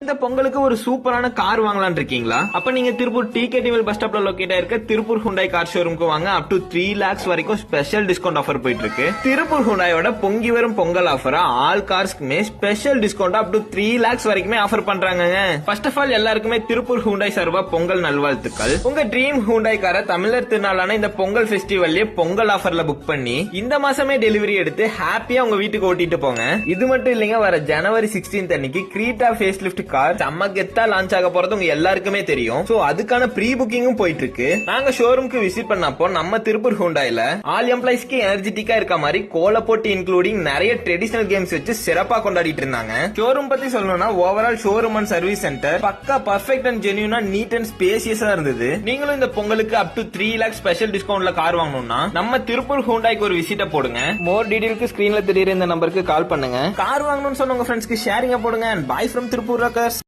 இந்த பொங்கலுக்கு ஒரு சூப்பரான கார் வாங்கலாம்னு இருக்கீங்களா? அப்ப நீங்க திருப்பூர் டிகேடிஎல் பஸ் ஸ்டாப்ல லொகேட் ஆயிருக்க திருப்பூர் ஹுண்டாய் கார் ஷோரூமுக்கு வாங்க. அப் டு 3 lakhs வரைக்கும் ஸ்பெஷல் டிஸ்கவுண்ட் ஆஃபர் போயிட்டு இருக்கு. திருப்பூர் ஹுண்டாயோட பொங்கி வரும் பொங்கல் ஆஃபரா ஆல் கார்ஸ்க்குமே special discount up to 3 lakhs வரைக்குமே ஆஃபர் பண்றாங்க. ஃபர்ஸ்ட் ஆஃப் ஆல் எல்லாருக்குமே திருப்பூர் ஹுண்டாய் சார்பா பொங்கல் நல்வாழ்த்துக்கள். உங்க ட்ரீம் ஹுண்டாய் காரை தமிழர் திருநாளான இந்த பொங்கல் ஃபெஸ்டிவல்லே பொங்கல் ஆஃபர்ல புக் பண்ணி இந்த மாசமே டெலிவரி எடுத்து ஹாப்பியா உங்க வீட்டுக்கு ஓட்டிட்டு போங்க. இது மட்டும் இல்லைங்க, வர ஜனவரி 16 அன்னைக்கு கிரீட்டா ஃபேஸ் லிஃப்ட் கார் செம்ம கெத்தா லான்ச் ஆக போறது உங்க எல்லாருக்குமே தெரியும். சோ அதுக்கான ப்ரீ புக்கிங்கும் போயிட்டு இருக்கு. நாங்க ஷோரூம்க்கு விசிட் பண்ணப்போ நம்ம திருப்பூர் ஹுண்டாயில ஆல் எம்ப்ளாய்ஸ்க்கு எனர்ஜெட்டிக்கா இருக்க மாதிரி கோல போட்டி இன்க்ளூடிங் நிறைய ட்ரெடிஷனல் கேம்ஸ் வச்சு சிறப்பா கொண்டாடிட்டு இருந்தாங்க. ஷோரூம் பத்தி சொல்லணும்னா overall showroom and service centre பக்கா பர்ஃபெக்ட் அண்ட் ஜென்யூனா நீட் அண்ட் ஸ்பேசியஸா இருந்தது. நீங்களும் இந்த பொங்கலுக்கு அப் டு 3 lakhs ஸ்பெஷல் டிஸ்கவுண்ட்ல கார் வாங்கணும்னா நம்ம திருப்பூர் ஹுண்டாய்க்கு ஒரு விசிட்ட போடுங்க. மோர் டீடைல்க்கு ஸ்கிரீன்ல தெரியுற இந்த நம்பருக்கு கால் பண்ணுங்க. கார் வாங்கணும்னு சொன்ன உங்க ஃப்ரெண்ட்ஸ்க்கு ஷேரிங்க போடுங்க. And by from Tiruppur Rockers.